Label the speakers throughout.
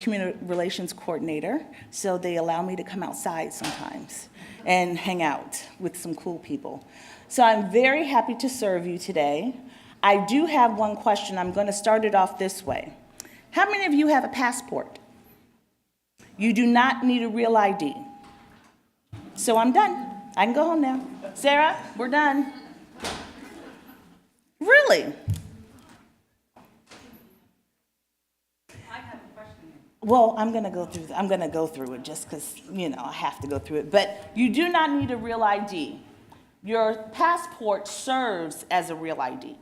Speaker 1: community relations coordinator, so they allow me to come outside sometimes and hang out with some cool people. So I'm very happy to serve you today. I do have one question. I'm going to start it off this way. How many of you have a passport? You do not need a real ID. So I'm done. I can go home now. Sarah, we're done. Really?
Speaker 2: I have a question.
Speaker 1: Well, I'm going to go through it just because, I have to go through it. But you do not need a real ID. Your passport serves as a real ID.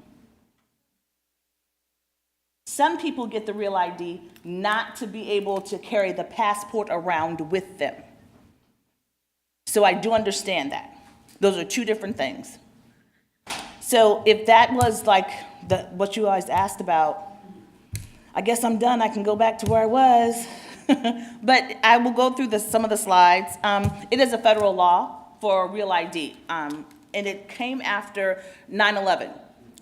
Speaker 1: Some people get the real ID not to be able to carry the passport around with them. So I do understand that. Those are two different things. So if that was like what you guys asked about, I guess I'm done. I can go back to where I was. But I will go through some of the slides. It is a federal law for real ID, and it came after 9/11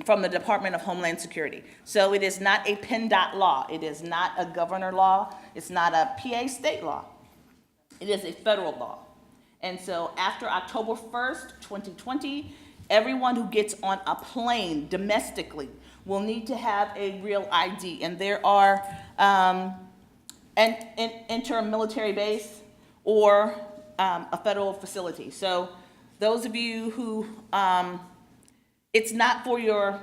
Speaker 1: from the Department of Homeland Security. So it is not a PennDOT law. It is not a governor law. It's not a PA state law. It is a federal law. And so after October 1st, 2020, everyone who gets on a plane domestically will need to have a real ID. And there are enter a military base or a federal facility. So those of you who, it's not for your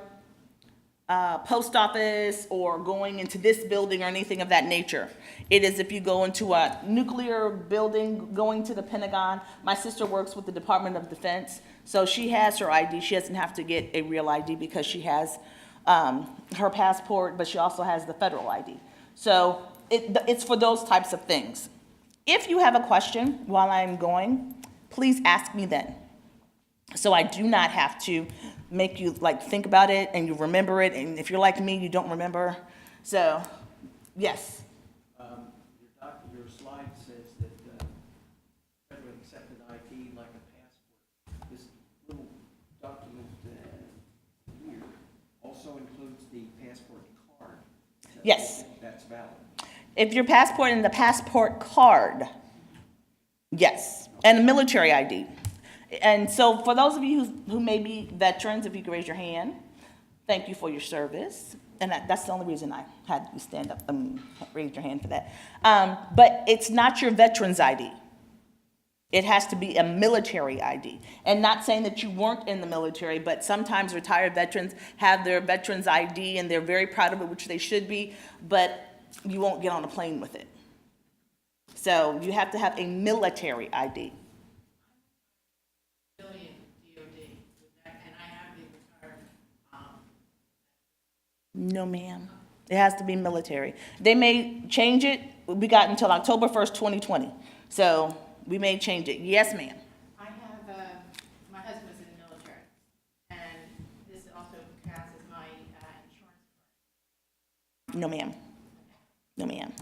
Speaker 1: post office or going into this building or anything of that nature. It is if you go into a nuclear building, going to the Pentagon. My sister works with the Department of Defense, so she has her ID. She doesn't have to get a real ID because she has her passport, but she also has the federal ID. So it's for those types of things. If you have a question while I'm going, please ask me then. So I do not have to make you think about it and you remember it. And if you're like me, you don't remember. So, yes.
Speaker 3: Your slide says that federally accepted ID like a passport. This little document here also includes the passport card.
Speaker 1: Yes.
Speaker 3: That's valid.
Speaker 1: If your passport and the passport card, yes, and a military ID. And so for those of you who may be veterans, if you could raise your hand, thank you for your service. And that's the only reason I had you stand up, raise your hand for that. But it's not your veteran's ID. It has to be a military ID. And not saying that you weren't in the military, but sometimes retired veterans have their veteran's ID and they're very proud of it, which they should be, but you won't get on a plane with it. So you have to have a military ID. No, ma'am. It has to be military. They may change it. We got until October 1st, 2020. So we may change it. Yes, ma'am.
Speaker 2: I have, my husband was in the military, and this also counts as my insurance card.
Speaker 1: No, ma'am. No, ma'am.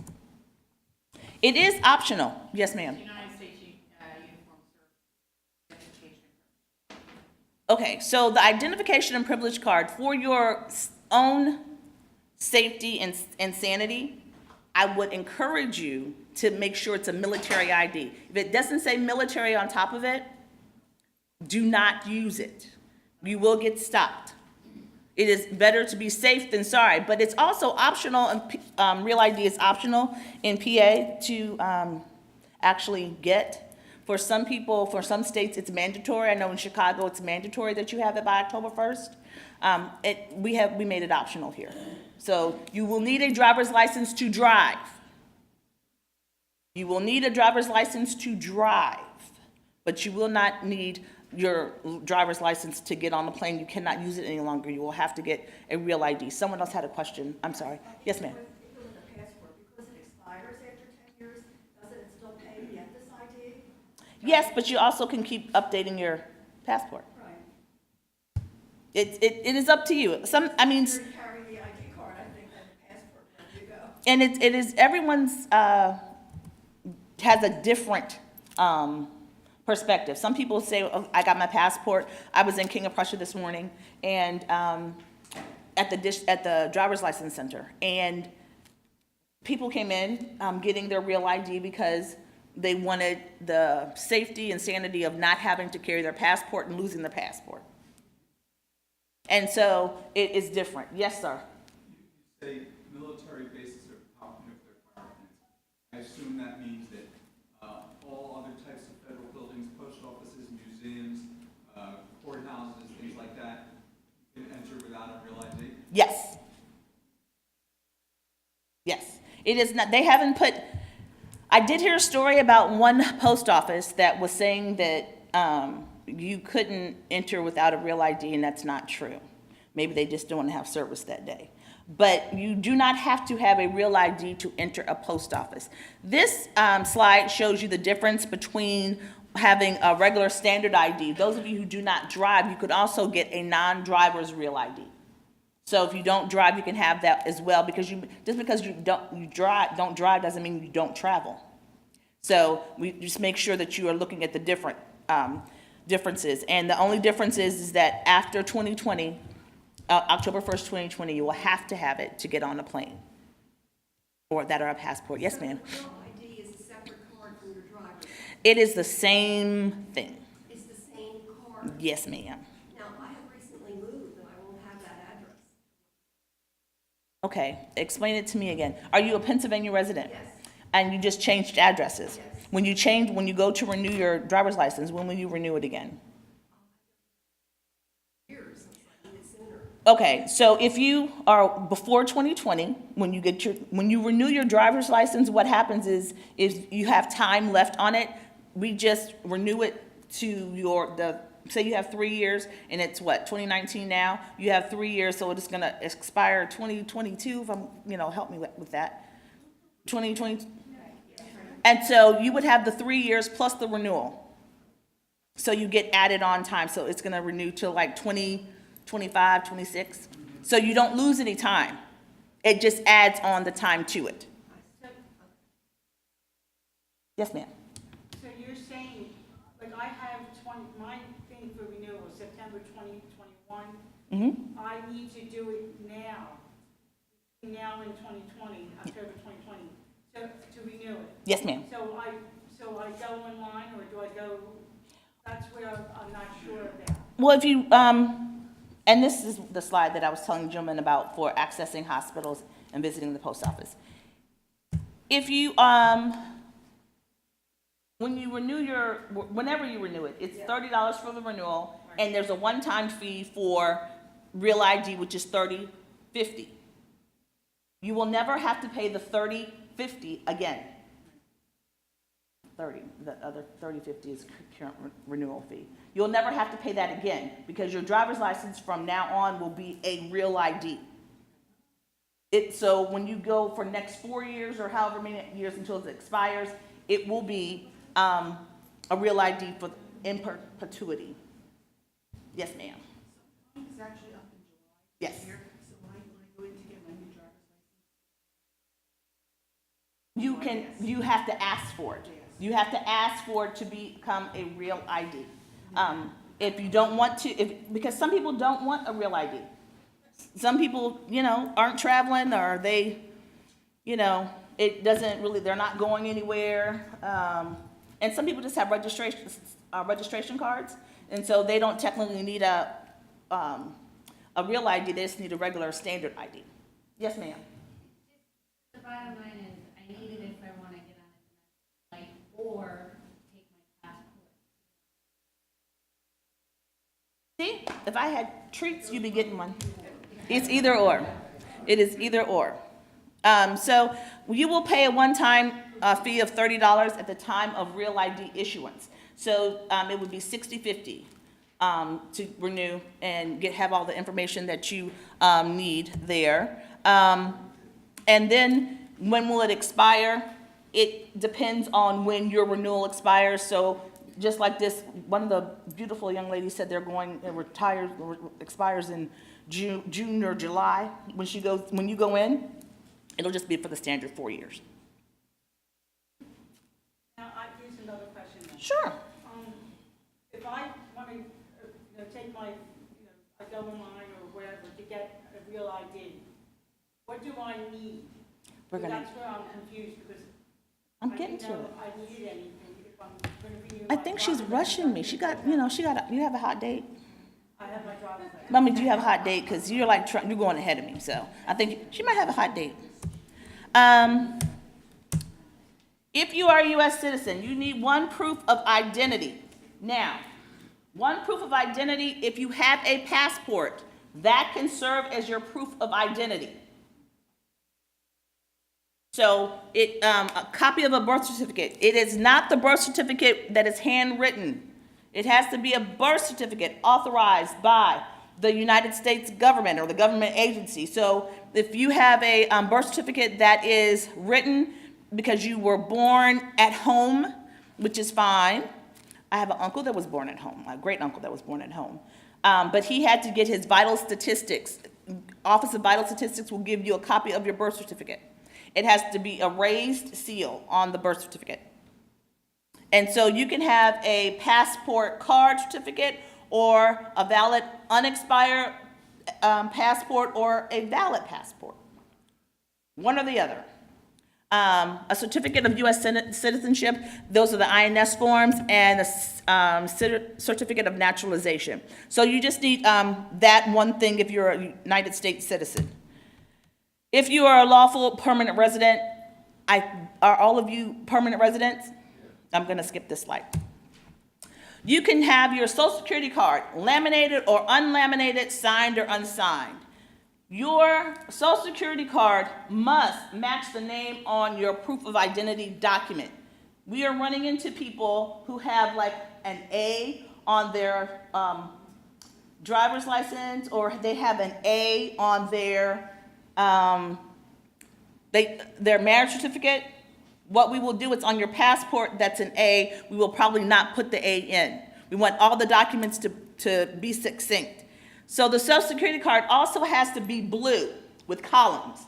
Speaker 1: It is optional. Yes, ma'am.
Speaker 2: United States Uniform Service Identification.
Speaker 1: Okay, so the identification and privilege card for your own safety and sanity, I would encourage you to make sure it's a military ID. If it doesn't say military on top of it, do not use it. You will get stopped. It is better to be safe than sorry, but it's also optional, and Real ID is optional in PA to actually get. For some people, for some states, it's mandatory. I know in Chicago, it's mandatory that you have it by October 1st. We made it optional here. So you will need a driver's license to drive. You will need a driver's license to drive, but you will not need your driver's license to get on the plane. You cannot use it any longer. You will have to get a real ID. Someone else had a question. I'm sorry. Yes, ma'am.
Speaker 4: With the passport, because it expires after 10 years, doesn't it still pay to get this ID?
Speaker 1: Yes, but you also can keep updating your passport.
Speaker 4: Right.
Speaker 1: It is up to you.
Speaker 4: If you carry the ID card, I think, then the passport, where you go.
Speaker 1: And it is everyone's has a different perspective. Some people say, oh, I got my passport. I was in King of Prussia this morning and at the driver's license center, and people came in getting their real ID because they wanted the safety and sanity of not having to carry their passport and losing their passport. And so it is different. Yes, sir.
Speaker 5: You say military bases are top nuclear power plants. I assume that means that all other types of federal buildings, post offices, museums, courthouses, things like that, you can enter without a real ID?
Speaker 1: Yes. Yes. It is not, they haven't put, I did hear a story about one post office that was saying that you couldn't enter without a real ID, and that's not true. Maybe they just don't want to have service that day. But you do not have to have a real ID to enter a post office. This slide shows you the difference between having a regular standard ID. Those of you who do not drive, you could also get a non-driver's real ID. So if you don't drive, you can have that as well, because just because you don't drive doesn't mean you don't travel. So we just make sure that you are looking at the different differences. And the only difference is that after 2020, October 1st, 2020, you will have to have it to get on a plane or that or a passport. Yes, ma'am.
Speaker 4: So the real ID is a separate card from your driver's.
Speaker 1: It is the same thing.
Speaker 4: It's the same card.
Speaker 1: Yes, ma'am.
Speaker 4: Now, I have recently moved and I won't have that address.
Speaker 1: Okay, explain it to me again. Are you a Pennsylvania resident?
Speaker 4: Yes.
Speaker 1: And you just changed addresses?
Speaker 4: Yes.
Speaker 1: When you go to renew your driver's license, when will you renew it again?
Speaker 4: Years, I need it sooner.
Speaker 1: Okay, so if you are before 2020, when you renew your driver's license, what happens is you have time left on it. We just renew it to say you have 3 years, and it's what, 2019 now? You have 3 years, so it's gonna expire 2022, if I'm, help me with that. 2020. And so you would have the 3 years plus the renewal. So you get added on time, so it's gonna renew till like 2025, 26. So you don't lose any time. It just adds on the time to it. Yes, ma'am.
Speaker 6: So you're saying, like I have my thing for renewal is September 2021.
Speaker 1: Mm-hmm.
Speaker 6: I need to do it now in 2020, October 2020, so to renew it.
Speaker 1: Yes, ma'am.
Speaker 6: So I go online, or do I go, that's where I'm not sure about.
Speaker 1: Well, if you, and this is the slide that I was telling the gentleman about for accessing hospitals and visiting the post office. If you, whenever you renew it, it's $30 for the renewal, and there's a one-time fee for real ID, which is $30.50. You will never have to pay the $30.50 again. The other $30.50 is current renewal fee. You'll never have to pay that again, because your driver's license from now on will be a real ID. So when you go for next 4 years or however many years until it expires, it will be a real ID for in perpetuity. Yes, ma'am.
Speaker 7: Mine is actually up in July.
Speaker 1: Yes.
Speaker 7: Here, so when I go in to get my new driver's license.
Speaker 1: You have to ask for it. You have to ask for it to become a real ID. If you don't want to, because some people don't want a real ID. Some people, aren't traveling, or they, it doesn't really, they're not going anywhere. And some people just have registration cards, and so they don't technically need a real ID, they just need a regular standard ID. Yes, ma'am.
Speaker 2: The bottom line is, I need it if I want to get on a flight or take my passport.
Speaker 1: See, if I had treats, you'd be getting one. It's either or. It is either or. So you will pay a one-time fee of $30 at the time of real ID issuance. So it would be $60.50 to renew and have all the information that you need there. And then when will it expire? It depends on when your renewal expires. So just like this, one of the beautiful young ladies said expires in June or July. When you go in, it'll just be for the standard 4 years.
Speaker 6: Now, here's another question then.
Speaker 1: Sure.
Speaker 6: If I want to, take my, I go online or wherever to get a real ID, what do I need?
Speaker 1: We're
Speaker 6: So
Speaker 1: gonna,
Speaker 6: that's where I'm confused, because
Speaker 1: I'm
Speaker 6: I
Speaker 1: getting
Speaker 6: didn't
Speaker 1: to
Speaker 6: know
Speaker 1: it.
Speaker 6: I needed anything if I'm gonna renew
Speaker 1: I
Speaker 6: my
Speaker 1: think she's
Speaker 6: driver's
Speaker 1: rushing me.
Speaker 6: license.
Speaker 1: She got, you have a hot date?
Speaker 6: I have my driver's license.
Speaker 1: Mommy, do you have a hot date? Because you're like, you're going ahead of me, so I think she might have a hot date. If you are a U.S. citizen, you need one proof of identity. Now, one proof of identity, if you have a passport, that can serve as your proof of identity. So a copy of a birth certificate. It is not the birth certificate that is handwritten. It has to be a birth certificate authorized by the United States government or the government agency. So if you have a birth certificate that is written because you were born at home, which is fine. I have an uncle that was born at home, a great uncle that was born at home. But he had to get his vital statistics. Office of Vital Statistics will give you a copy of your birth certificate. It has to be a raised seal on the birth certificate. And so you can have a passport card certificate or a valid unexpired passport or a valid passport. One or the other. A certificate of U.S. citizenship, those are the INS forms, and a certificate of naturalization. So you just need that one thing if you're a United States citizen. If you are a lawful permanent resident, are all of you permanent residents? I'm going to skip this slide. You can have your Social Security card laminated or unlaminated, signed or unsigned. Your Social Security card must match the name on your proof of identity document. We are running into people who have like an A on their driver's license, or they have an A on their marriage certificate. What we will do is on your passport that's an A, we will probably not put the A in. We want all the documents to be succinct. So the Social Security card also has to be blue with columns.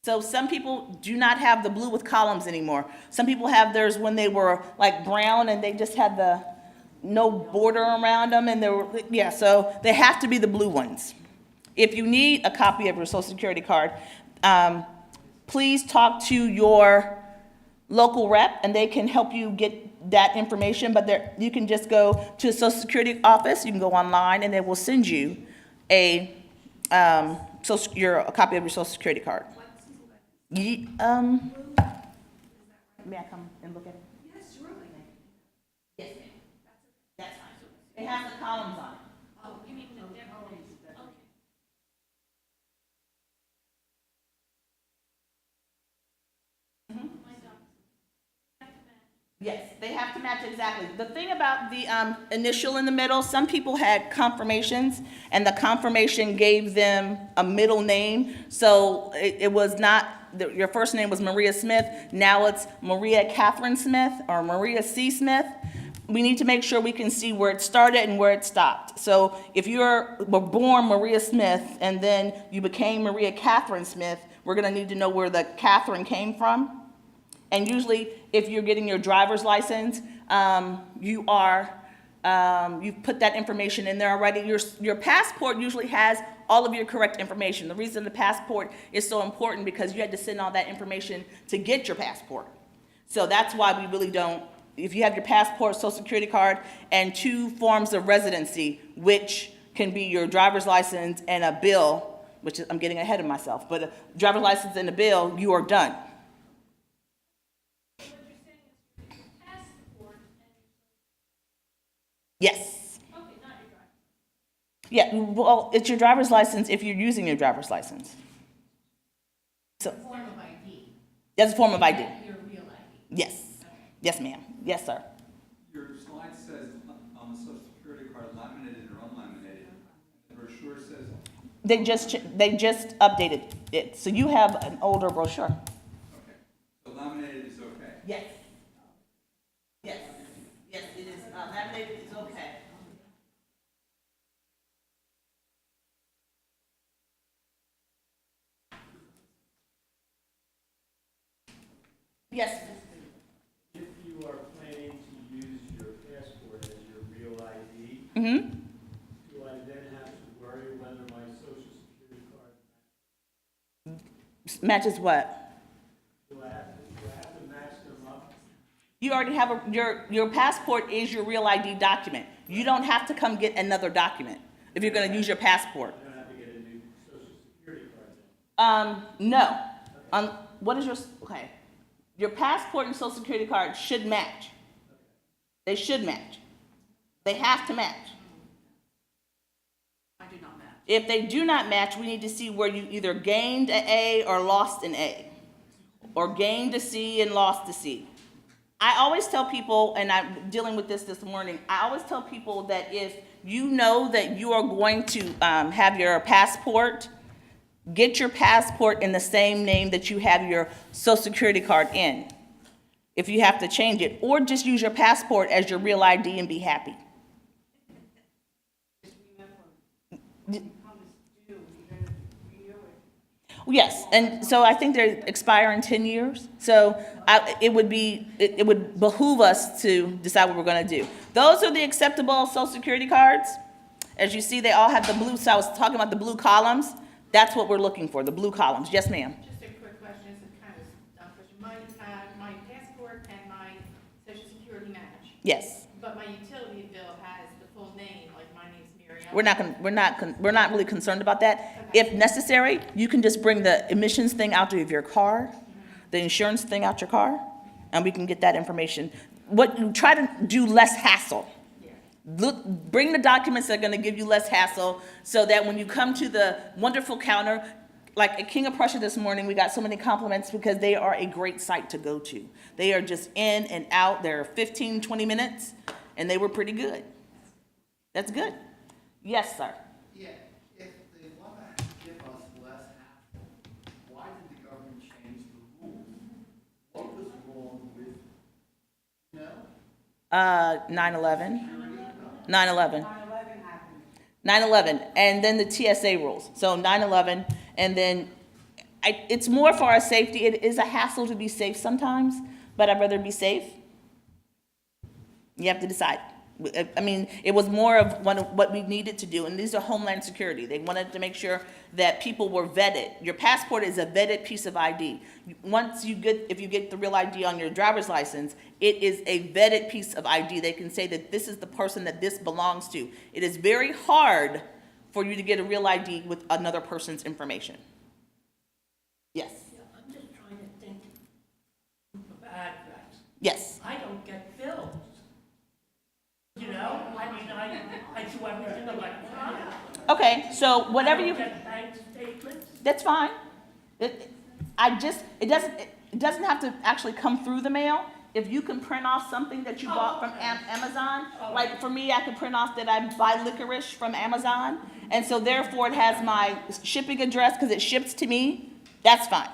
Speaker 1: So some people do not have the blue with columns anymore. Some people have theirs when they were like brown and they just had the no border around them, and so they have to be the blue ones. If you need a copy of your Social Security card, please talk to your local rep and they can help you get that information, but you can just go to the Social Security office, you can go online, and they will send you a copy of your Social Security card. May I come and look at it?
Speaker 4: Yes, surely.
Speaker 1: Yes, ma'am. That's fine. It has the columns on it.
Speaker 2: Oh, you mean the different, okay.
Speaker 1: Yes, they have to match exactly. The thing about the initial in the middle, some people had confirmations, and the confirmation gave them a middle name. So it was not, your first name was Maria Smith, now it's Maria Catherine Smith or Maria C. Smith. We need to make sure we can see where it started and where it stopped. So if you were born Maria Smith and then you became Maria Catherine Smith, we're gonna need to know where the Catherine came from. And usually, if you're getting your driver's license, you've put that information in there already. Your passport usually has all of your correct information. The reason the passport is so important because you had to send all that information to get your passport. So that's why we really don't, if you have your passport, Social Security card, and 2 forms of residency, which can be your driver's license and a bill, which is, I'm getting ahead of myself, but a driver's license and a bill, you are done. Yes.
Speaker 2: Okay, not your driver.
Speaker 1: Yeah, well, it's your driver's license if you're using your driver's license. So,
Speaker 2: Form of ID.
Speaker 1: that's a form of ID.
Speaker 2: Your real ID.
Speaker 1: Yes. Yes, ma'am. Yes, sir.
Speaker 5: Your slide says on the Social Security card laminated or unlaminated. The brochure says,
Speaker 1: They just updated it. So you have an older brochure.
Speaker 5: okay, so laminated is okay.
Speaker 1: Yes. Yes. Yes, it is. Laminated is okay. Yes.
Speaker 8: If you are planning to use your passport as your real ID,
Speaker 1: Mm-hmm.
Speaker 8: do I then have to worry whether my social security card
Speaker 1: Matches what? You already have your passport is your real ID document. You don't have to come get another document if you're gonna use your passport.
Speaker 8: I don't have to get a new social security card then.
Speaker 1: No. What is okay. Your passport and social security card should match. They should match. They have to match.
Speaker 7: I do not match.
Speaker 1: If they do not match, we need to see where you either gained an A or lost an A, or gained a C and lost a C. I always tell people, and I'm dealing with this morning, I always tell people that if you know that you are going to have your passport, get your passport in the same name that you have your social security card in, if you have to change it, or just use your passport as your real ID and be happy. Yes, and so I think they expire in 10 years. So it would behoove us to decide what we're going to do. Those are the acceptable social security cards. As you see, they all have the blue, so I was talking about the blue columns. That's what we're looking for, the blue columns. Yes, ma'am.
Speaker 2: Just a quick question, this is kind of a dumb question. My passport and my social security match,
Speaker 1: Yes.
Speaker 2: but my utility bill has the full name, like my name's Mary Ellen.
Speaker 1: We're not really concerned about that. If necessary, you can just bring the emissions thing out of your car, the insurance thing out your car, and we can get that information. What you try to do less hassle. Bring the documents that are going to give you less hassle, so that when you come to the wonderful counter, like at King of Prussia this morning, we got so many compliments because they are a great site to go to. They are just in and out. They're 15, 20 minutes, and they were pretty good. That's good. Yes, sir.
Speaker 9: Yeah, if they want to give us less hassle, why did the government change the rules? What was wrong with, you know?
Speaker 1: 9/11. 9/11.
Speaker 6: 9/11 happened.
Speaker 1: 9/11, and then the TSA rules. So 9/11, and then it's more for our safety. It is a hassle to be safe sometimes, but I'd rather be safe. You have to decide. I mean, it was more of what we needed to do, and these are Homeland Security. They wanted to make sure that people were vetted. Your passport is a vetted piece of ID. If you get the real ID on your driver's license, it is a vetted piece of ID. They can say that this is the person that this belongs to. It is very hard for you to get a real ID with another person's information. Yes.
Speaker 10: Yeah, I'm just trying to think of address.
Speaker 1: Yes.
Speaker 10: I don't get bills. You know, I mean, I do everything electronic.
Speaker 1: Okay, so whatever
Speaker 10: I
Speaker 1: you.
Speaker 10: don't get bank statements.
Speaker 1: That's fine. It doesn't have to actually come through the mail. If you can print off something that you bought from Amazon, like for me, I can print off that I buy licorice from Amazon, and so therefore it has my shipping address because it ships to me, that's fine.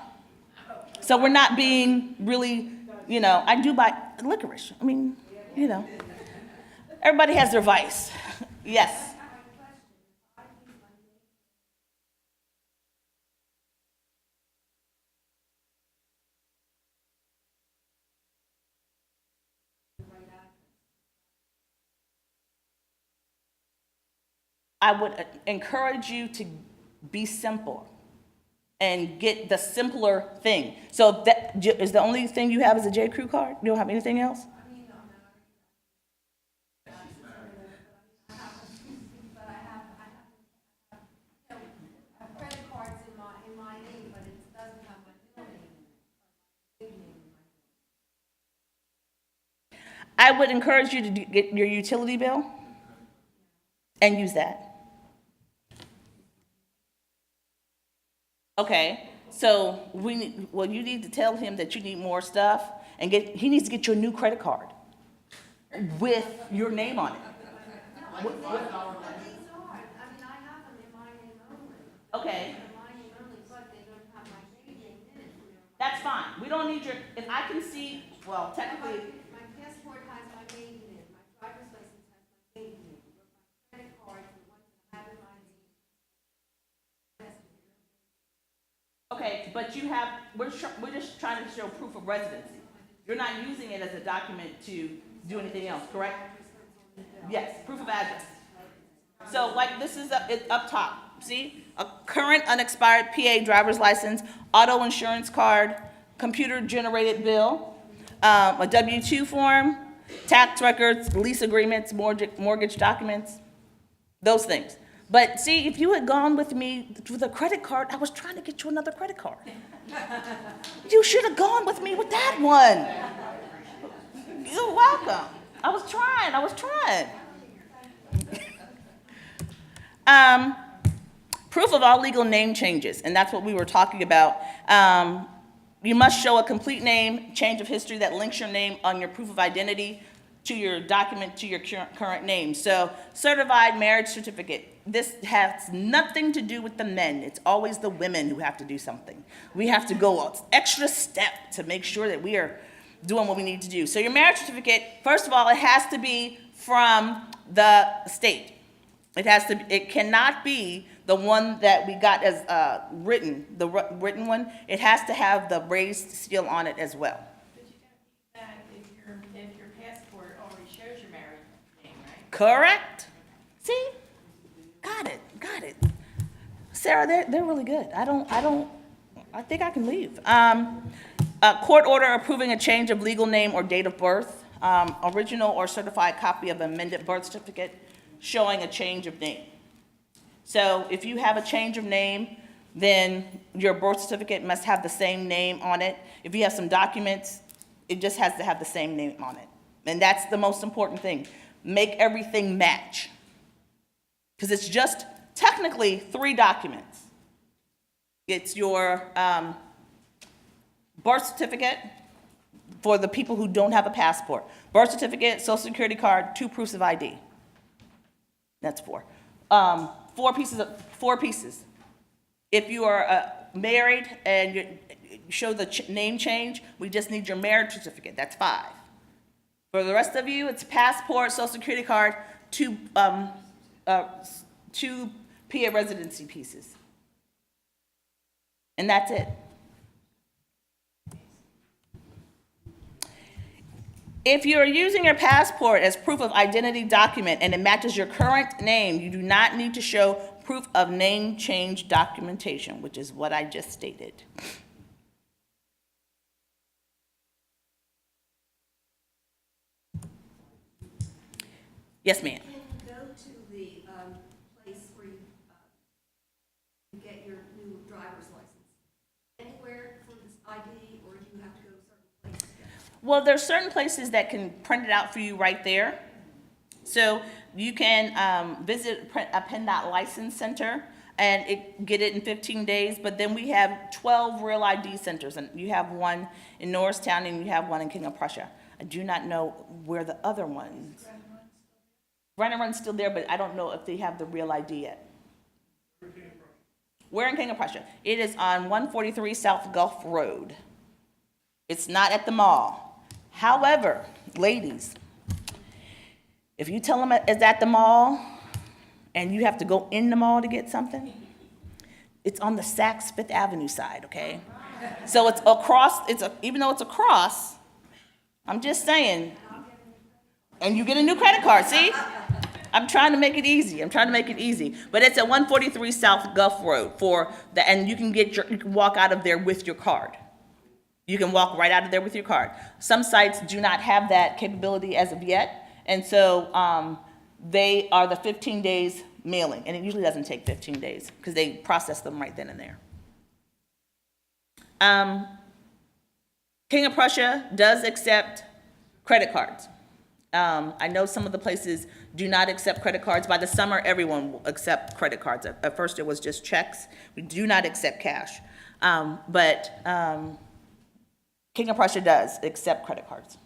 Speaker 1: So we're not being really, I do buy licorice. I mean, everybody has their vice. Yes. I would encourage you to be simple and get the simpler thing. So that is the only thing you have is a J. Crew card? You don't have anything else?
Speaker 4: Credit cards in my name, but it doesn't have my middle name in it, or my maiden name.
Speaker 1: I would encourage you to get your utility bill and use that. Okay, so you need to tell him that you need more stuff, and he needs to get your new credit card with your name on it.
Speaker 4: I mean, I have them in my name only.
Speaker 1: Okay,
Speaker 4: In my name only, but they don't have my maiden name in it.
Speaker 1: that's fine. We don't need if I can see, well, technically,
Speaker 4: My passport has my maiden name, my driver's license has my maiden name, but my credit cards, the ones that have in my name.
Speaker 1: okay, but we're just trying to show proof of residency. You're not using it as a document to do anything else, correct? Yes, proof of address. So like this is up top, see? A current unexpired PA driver's license, auto insurance card, computer generated bill, a W-2 form, tax records, lease agreements, mortgage documents, those things. But see, if you had gone with me with a credit card, I was trying to get you another credit card. You should have gone with me with that one. You're welcome. I was trying. Proof of all legal name changes, and that's what we were talking about. You must show a complete name, change of history that links your name on your proof of identity to your document to your current name. So certified marriage certificate. This has nothing to do with the men. It's always the women who have to do something. We have to go an extra step to make sure that we are doing what we need to do. So your marriage certificate, first of all, it has to be from the state. It cannot be the one that we got as written, the written one. It has to have the raised seal on it as well.
Speaker 2: But you don't need that if your passport already shows your married name, right?
Speaker 1: Correct? See? Got it. Sarah, they're really good. I think I can leave. A court order approving a change of legal name or date of birth, original or certified copy of amended birth certificate showing a change of name. So if you have a change of name, then your birth certificate must have the same name on it. If you have some documents, it just has to have the same name on it. And that's the most important thing. Make everything match. Because it's just technically 3 documents. It's your birth certificate for the people who don't have a passport. Birth certificate, social security card, 2 proofs of ID. That's 4. 4 pieces. If you are married and you show the name change, we just need your marriage certificate. That's 5. For the rest of you, it's passport, social security card, 2 PA residency pieces. And that's it. If you are using your passport as proof of identity document and it matches your current name, you do not need to show proof of name change documentation, which is what I just stated. Yes, ma'am.
Speaker 4: Can you go to the place where you get your new driver's license? Anywhere for this ID, or do you have to go to certain places?
Speaker 1: Well, there's certain places that can print it out for you right there. So you can visit a PennDOT license center and get it in 15 days. But then we have 12 Real ID centers, and you have one in Norristown and you have one in King of Prussia. I do not know where the other ones. Run and Run's still there, but I don't know if they have the Real ID yet. We're in King of Prussia. It is on 143 South Gulf Road. It's not at the mall. However, ladies, if you tell them it's at the mall and you have to go in the mall to get something, it's on the Saks Fifth Avenue side, okay? So it's across, even though it's across, I'm just saying, and you get a new credit card, see? I'm trying to make it easy. But it's at 143 South Gulf Road and you can walk out of there with your card. You can walk right out of there with your card. Some sites do not have that capability as of yet, and so they are the 15 days mailing, and it usually doesn't take 15 days because they process them right then and there. King of Prussia does accept credit cards. I know some of the places do not accept credit cards. By the summer, everyone will accept credit cards. At first, it was just checks. We do not accept cash. But King of Prussia does accept credit cards.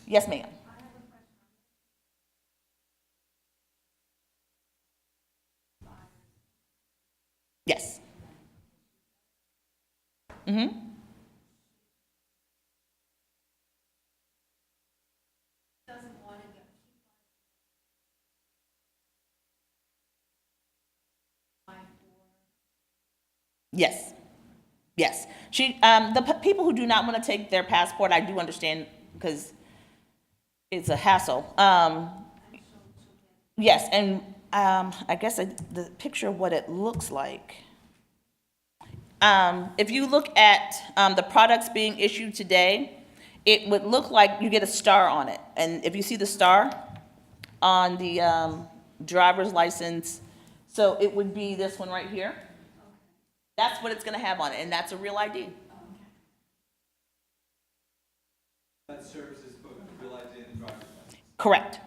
Speaker 1: Yes, ma'am. Yes. Mm-hmm. Yes. Yes. People who do not want to take their passport, I do understand because it's a hassle. Yes, and I guess the picture of what it looks like. If you look at the products being issued today, it would look like you get a star on it. And if you see the star on the driver's license, so it would be this one right here. That's what it's gonna have on it, and that's a real ID.
Speaker 5: That serves as both the real ID and the driver's license.
Speaker 1: Correct.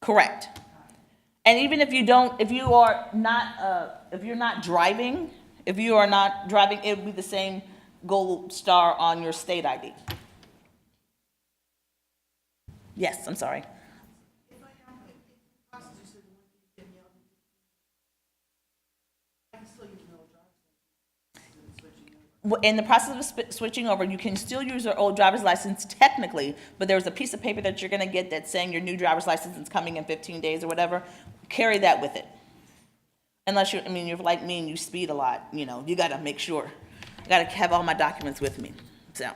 Speaker 1: Correct. And even if you don't, if you're not driving, it would be the same gold star on your state ID. Yes, I'm sorry.
Speaker 7: If I have, if the prosecutor said one thing, give me out, I can still use an old driver's license and switching over.
Speaker 1: In the process of switching over, you can still use your old driver's license technically, but there's a piece of paper that you're gonna get that's saying your new driver's license is coming in 15 days or whatever. Carry that with it. Unless you're like me and you speed a lot, you gotta make sure. I gotta have all my documents with me, so.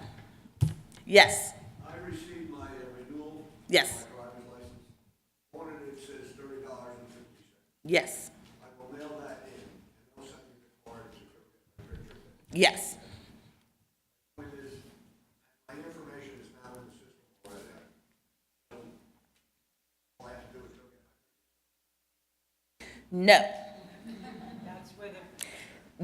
Speaker 1: Yes,
Speaker 9: I received my renewal.
Speaker 1: Yes.
Speaker 9: My driver's license. On it, it says $30.50.
Speaker 1: yes,
Speaker 9: I will mail that in, and they'll send me the card certificate.
Speaker 1: yes.
Speaker 9: Point is, my information is now in the system already. All I have to do is go get my.
Speaker 1: No.
Speaker 6: That's where the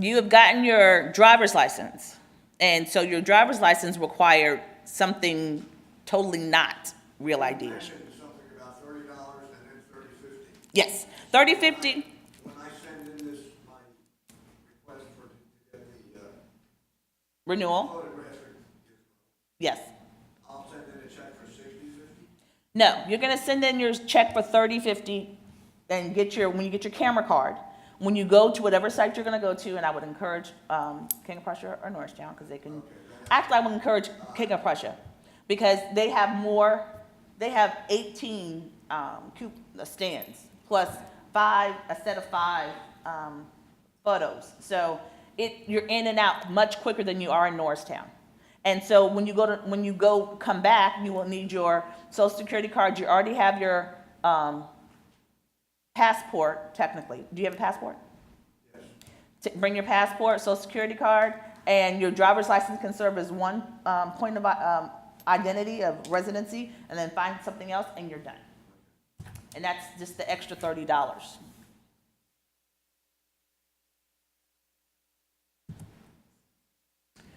Speaker 1: You have gotten your driver's license, and so your driver's license required something totally not real ID.
Speaker 9: You mentioned something about $30 and then $30.50.
Speaker 1: Yes, 30/50,
Speaker 9: When I send in this, my request for, to get the
Speaker 1: renewal,
Speaker 9: photographic,
Speaker 1: yes.
Speaker 9: I'll send in a check for $60.50.
Speaker 1: No, you're gonna send in your check for 30/50 and when you get your camera card, when you go to whatever site you're gonna go to, and I would encourage King of Prussia or Norristown, because they can, actually, I would encourage King of Prussia, because they have 18 stands, plus a set of 5 photos. So you're in and out much quicker than you are in Norristown. And so when you come back, you will need your social security card. You already have your passport, technically. Do you have a passport? Yes. Bring your passport, social security card, and your driver's license can serve as one point of identity of residency, and then find something else, and you're done. And that's just the extra $30.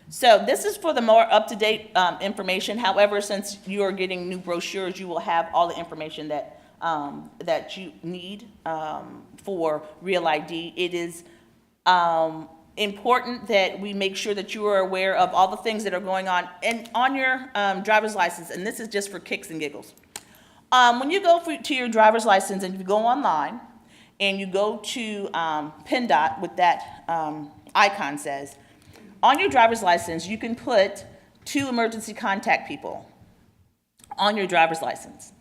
Speaker 1: So this is for the more up-to-date information. However, since you are getting new brochures, you will have all the information that you need for Real ID. It is important that we make sure that you are aware of all the things that are going on on your driver's license, and this is just for kicks and giggles. When you go to your driver's license and you go online and you go to PennDOT, with that icon says, on your driver's license, you can put 2 emergency contact people on your driver's license.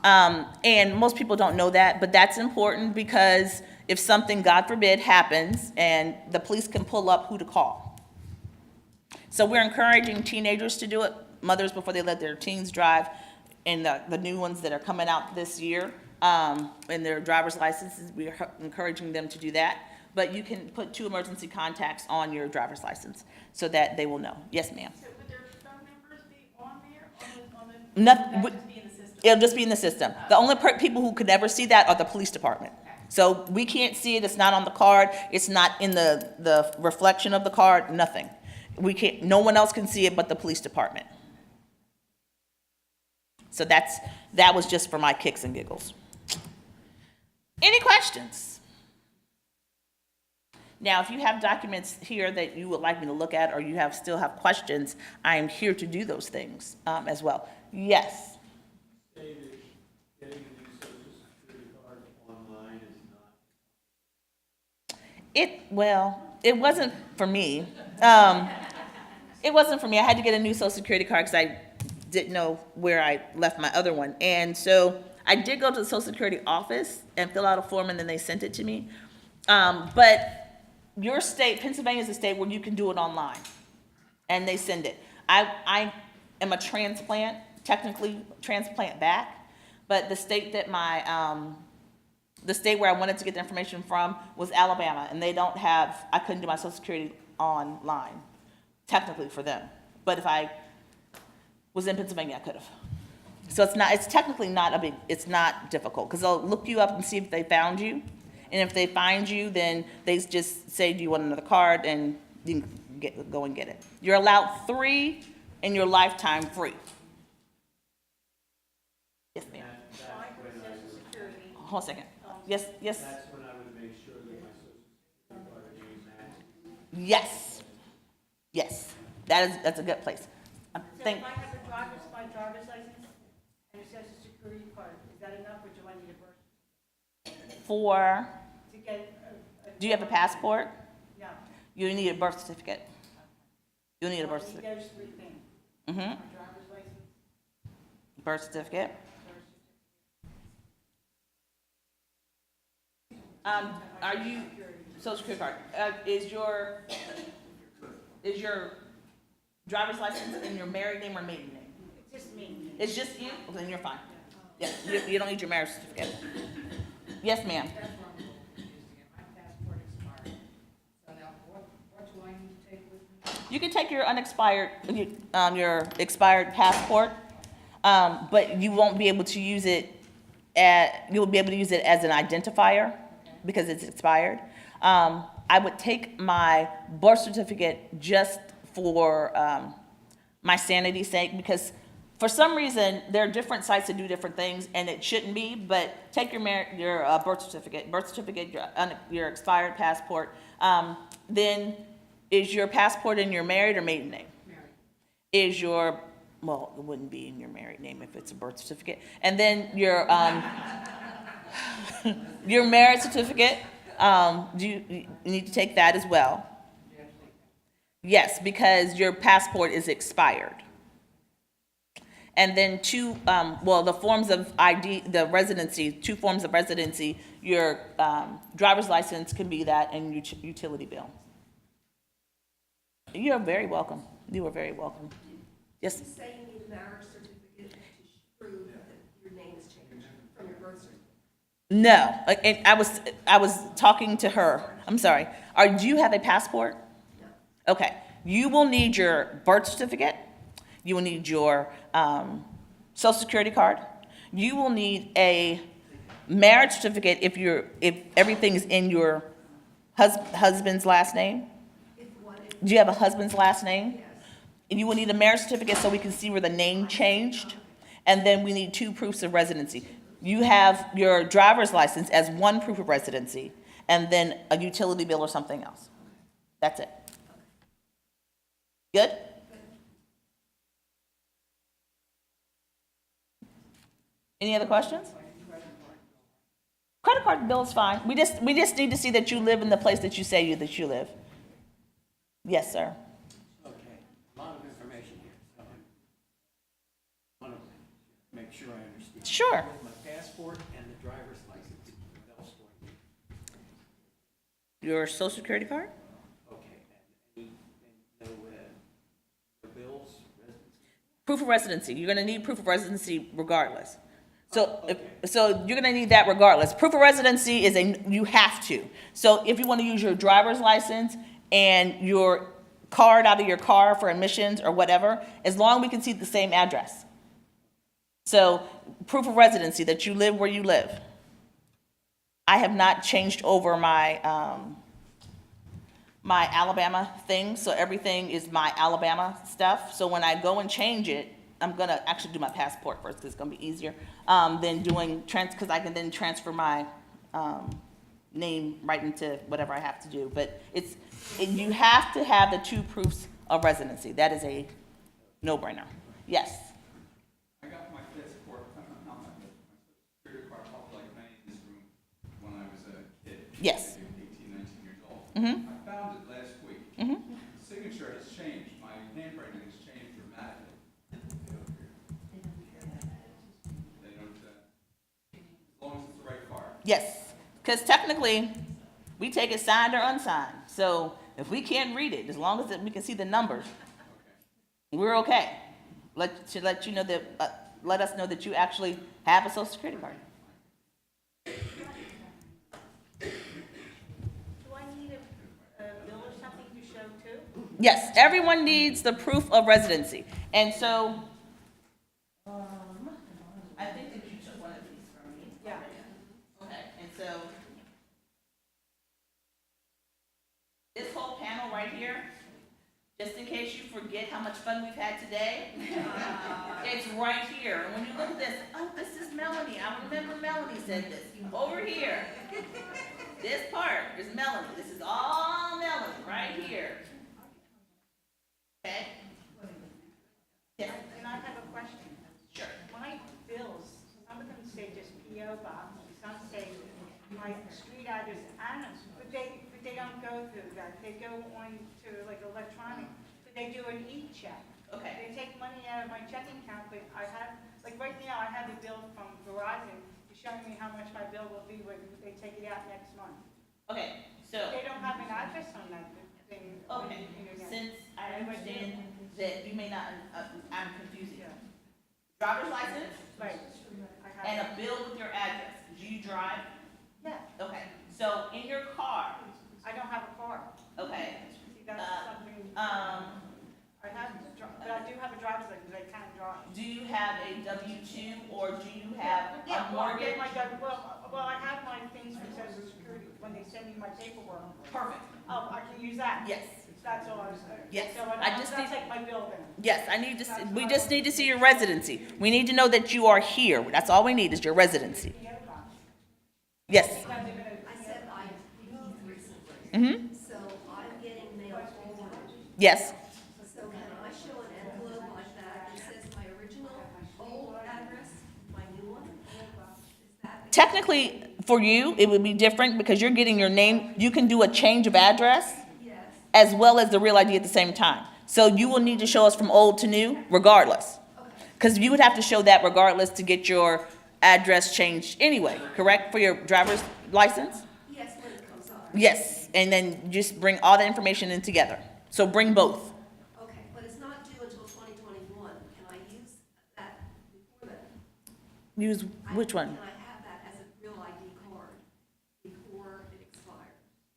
Speaker 1: And most people don't know that, but that's important because if something, God forbid, happens, and the police can pull up who to call. So we're encouraging teenagers to do it, mothers before they let their teens drive, and the new ones that are coming out this year in their driver's licenses, we're encouraging them to do that. But you can put 2 emergency contacts on your driver's license so that they will know. Yes, ma'am.
Speaker 2: So would their phone numbers be on there, on the?
Speaker 1: Nothing.
Speaker 2: Would that just be in the system?
Speaker 1: It'll just be in the system. The only people who could ever see that are the police department. So we can't see it, it's not on the card, it's not in the reflection of the card, nothing. No one else can see it but the police department. So that was just for my kicks and giggles. Any questions? Now, if you have documents here that you would like me to look at, or you still have questions, I am here to do those things as well. Yes?
Speaker 8: David, getting a new social security card online is not.
Speaker 1: It wasn't for me. It wasn't for me. I had to get a new social security card because I didn't know where I left my other one. And so I did go to the social security office and fill out a form, and then they sent it to me. But your state, Pennsylvania, is a state where you can do it online, and they send it. I am a transplant, technically transplant back, but the state that the state where I wanted to get the information from was Alabama, and they don't have, I couldn't do my social security online, technically for them. But if I was in Pennsylvania, I could have. So it's technically it's not difficult, because they'll look you up and see if they found you. And if they find you, then they just say, do you want another card? And you can go and get it. You're allowed 3 in your lifetime free. Yes, ma'am.
Speaker 8: That's when I would,
Speaker 1: Hold on a second. Yes, yes,
Speaker 8: that's when I would make sure that my social security card name matches.
Speaker 1: yes, yes. That's a good place. I
Speaker 6: So
Speaker 1: think,
Speaker 6: if I have my driver's license and a social security card, is that enough, or do I need a birth to get
Speaker 1: do you have a passport?
Speaker 6: No.
Speaker 1: You need a birth certificate. You'll need a birth
Speaker 6: I need
Speaker 1: certificate.
Speaker 6: those 3 things.
Speaker 1: Mm-hmm.
Speaker 6: My driver's license,
Speaker 1: Birth certificate.
Speaker 6: birth
Speaker 1: Are you, social security card, is your driver's license in your married name or maiden name?
Speaker 6: It's just me.
Speaker 1: It's just you? Well, then you're fine. Yeah, you don't need your marriage certificate. Yes, ma'am.
Speaker 7: That's what I'm used to get my passport expired. So now, what do I need to take with me?
Speaker 1: You can take your your expired passport, but you won't be able to use it you'll be able to use it as an identifier because it's expired. I would take my birth certificate just for my sanity's sake, because for some reason, there are different sites that do different things, and it shouldn't be, but take your birth certificate, your expired passport. Then, is your passport in your married or maiden name?
Speaker 7: Married.
Speaker 1: Well, it wouldn't be in your married name if it's a birth certificate. And then your your marriage certificate, you need to take that as well.
Speaker 7: You have to take that.
Speaker 1: Yes, because your passport is expired. And then the forms of ID, two forms of residency, your driver's license can be that, and your utility bill. You're very welcome. You are very welcome. Yes?
Speaker 4: You say you need a marriage certificate to prove that your name has changed from your birth certificate.
Speaker 1: No, and I was talking to her. I'm sorry. Do you have a passport?
Speaker 4: No.
Speaker 1: Okay. You will need your birth certificate. You will need your social security card. You will need a marriage certificate if everything is in your husband's last name. Do you have a husband's last name?
Speaker 4: Yes.
Speaker 1: And you will need a marriage certificate so we can see where the name changed. And then we need 2 proofs of residency. You have your driver's license as 1 proof of residency, and then a utility bill or something else. That's it. Good? Any other questions? Credit card bill is fine. We just need to see that you live in the place that you say that you live. Yes, sir.
Speaker 3: Okay, a lot of information here, so I want to make sure I understand.
Speaker 1: Sure.
Speaker 3: With my passport and the driver's license, what else do I need?
Speaker 1: Your social security card?
Speaker 3: Okay, and no bills, residency?
Speaker 1: Proof of residency. You're gonna need proof of residency regardless. So,
Speaker 3: Okay.
Speaker 1: so you're gonna need that regardless. Proof of residency you have to. So if you wanna use your driver's license and your card out of your car for emissions or whatever, as long as we can see the same address. So, proof of residency, that you live where you live. I have not changed over my, my Alabama thing, so everything is my Alabama stuff. So when I go and change it, I'm gonna actually do my passport first, because it's gonna be easier, than doing because I can then transfer my, name right into whatever I have to do. But you have to have the 2 proofs of residency. That is a no-brainer. Yes.
Speaker 5: I got my passport, not my passport, my security card, probably like many in this room, when I was a kid.
Speaker 1: Yes.
Speaker 5: 18, 19 years old.
Speaker 1: Mhm.
Speaker 5: I found it last week.
Speaker 1: Mhm.
Speaker 5: The signature has changed, my handwriting has changed dramatically. They don't, as long as it's the right card.
Speaker 1: Yes. Because technically, we take it signed or unsigned. So if we can't read it, as long as we can see the numbers, we're okay. Let you know that, let us know that you actually have a social security card.
Speaker 6: Do I need a bill or something to show too?
Speaker 1: Yes, everyone needs the proof of residency. And so, I think that you took one of these from me.
Speaker 6: Yeah.
Speaker 1: Okay, and so, this whole panel right here, just in case you forget how much fun we've had today, it's right here. And when you look at this, oh, this is Melanie. I remember Melanie said this. Over here, this part is Melanie. This is all Melanie right here. Okay? Yes,
Speaker 6: And I have a question.
Speaker 1: sure.
Speaker 6: My bills, some of them say just PO box, some say my street address, but they don't go through that. They go on to like electronic, but they do an e-check.
Speaker 1: Okay.
Speaker 6: They take money out of my checking account, but I have, like right now, I have a bill from Verizon showing me how much my bill will be when they take it out next month.
Speaker 1: Okay, so,
Speaker 6: They don't have an address on that thing. on
Speaker 1: okay,
Speaker 6: the internet.
Speaker 1: since I understand that you may not, I'm confusing.
Speaker 6: Yeah.
Speaker 1: Driver's license
Speaker 6: Right. I have
Speaker 1: and
Speaker 6: it.
Speaker 1: a bill with your address. Do you drive?
Speaker 6: Yeah,
Speaker 1: Okay, so in your car,
Speaker 6: I don't have a car.
Speaker 1: okay,
Speaker 6: See, that's something, I have, but I do have a driver's license, I can drive.
Speaker 1: do you have a W-2 or do you have
Speaker 6: Yeah,
Speaker 1: a
Speaker 6: well, I
Speaker 1: mortgage?
Speaker 6: get my, well, I have my things from Social Security, when they send me my paperwork.
Speaker 1: Perfect,
Speaker 6: Oh, I can use that?
Speaker 1: yes,
Speaker 6: That's all I was saying.
Speaker 1: Yes,
Speaker 6: So
Speaker 1: I just
Speaker 6: that's
Speaker 1: need-
Speaker 6: like my bill then.
Speaker 1: yes, I need to, we just need to see your residency. We need to know that you are here. That's all we need is your residency.
Speaker 6: PO box.
Speaker 1: Yes.
Speaker 6: You guys are gonna-
Speaker 4: I said I moved recently,
Speaker 1: Mm-hmm,
Speaker 4: so I'm getting mail forwarded.
Speaker 1: yes.
Speaker 4: So can I show an envelope like that that says my original old address, my new one? Is that?
Speaker 1: Technically, for you, it would be different because you're getting your name. You can do a change of address
Speaker 4: Yes,
Speaker 1: as well as the real ID at the same time. So you will need to show us from old to new regardless.
Speaker 4: okay.
Speaker 1: Because you would have to show that regardless to get your address changed anyway, correct, for your driver's license?
Speaker 4: Yes, when it comes up.
Speaker 1: Yes, and then just bring all the information in together. So bring both.
Speaker 4: Okay, but it's not due until 2021. Can I use that before then?
Speaker 1: Use which one?
Speaker 4: Can I have that as a real ID card before it expires?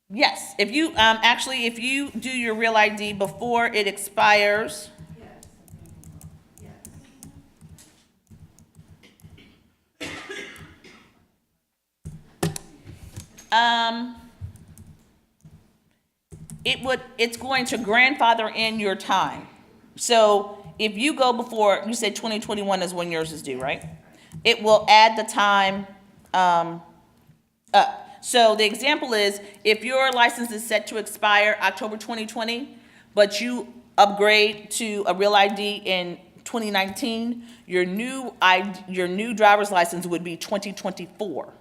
Speaker 1: Yes, if you, actually, if you do your real ID before it expires,
Speaker 4: Yes. Yes.
Speaker 1: it's going to grandfather in your time. So if you go before, you said 2021 is when yours is due, right? It will add the time, up. So the example is, if your license is set to expire October 2020, but you upgrade to a real ID in 2019, your new driver's license would be 2024.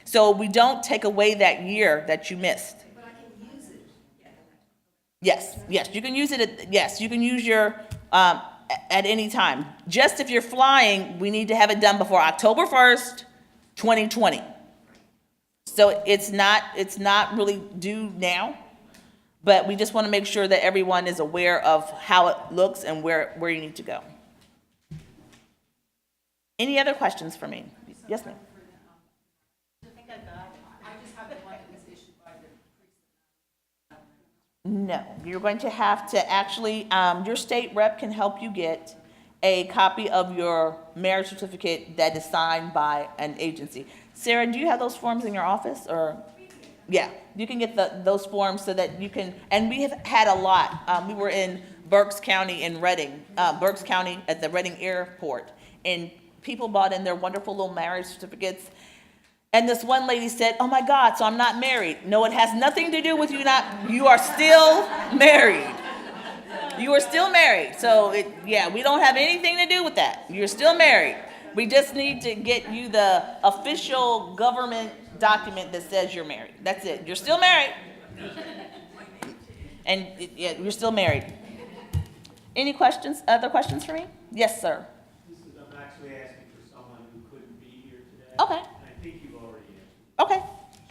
Speaker 1: So we don't take away that year that you missed.
Speaker 4: But I can use it.
Speaker 1: Yes, you can use it, yes, you can use your, at any time. Just if you're flying, we need to have it done before October 1st, 2020. So it's not really due now, but we just want to make sure that everyone is aware of how it looks and where you need to go. Any other questions for me? Yes, ma'am.
Speaker 6: I think I got it.
Speaker 7: I just have the one that was issued by the
Speaker 1: No, you're going to have to actually, your state rep can help you get a copy of your marriage certificate that is signed by an agency. Sarah, do you have those forms in your office, or? Yeah, you can get those forms so that you can, and we have had a lot. We were in Berks County in Reading, Berks County at the Reading Airport, and people brought in their wonderful little marriage certificates. And this one lady said, "Oh my God, so I'm not married." No, it has nothing to do with you you are still married. You are still married. So we don't have anything to do with that. You're still married. We just need to get you the official government document that says you're married. That's it. You're still married. And you're still married. Any questions, other questions for me? Yes, sir.
Speaker 8: I'm actually asking for someone who couldn't be here today.
Speaker 1: Okay.
Speaker 8: And I think you've already answered.
Speaker 1: Okay.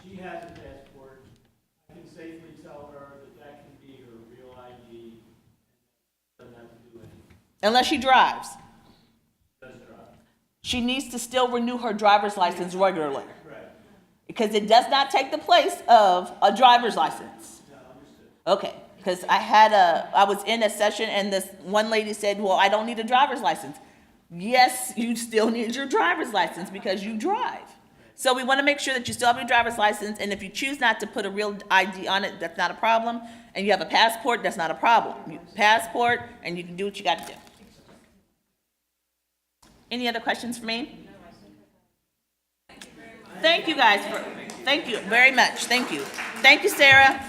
Speaker 8: She has a passport. I can safely tell her that can be her real ID, and doesn't have to do anything.
Speaker 1: Unless she drives.
Speaker 8: Does drive.
Speaker 1: She needs to still renew her driver's license regularly.
Speaker 8: Right.
Speaker 1: Because it does not take the place of a driver's license.
Speaker 8: No, understood.
Speaker 1: Okay. Because I was in a session and this one lady said, well, I don't need a driver's license. Yes, you still need your driver's license because you drive. So we want to make sure that you still have your driver's license, and if you choose not to put a real ID on it, that's not a problem. And you have a passport, that's not a problem. You passport, and you can do what you got to do. Any other questions for me? Thank you guys thank you very much. Thank you. Thank you, Sarah.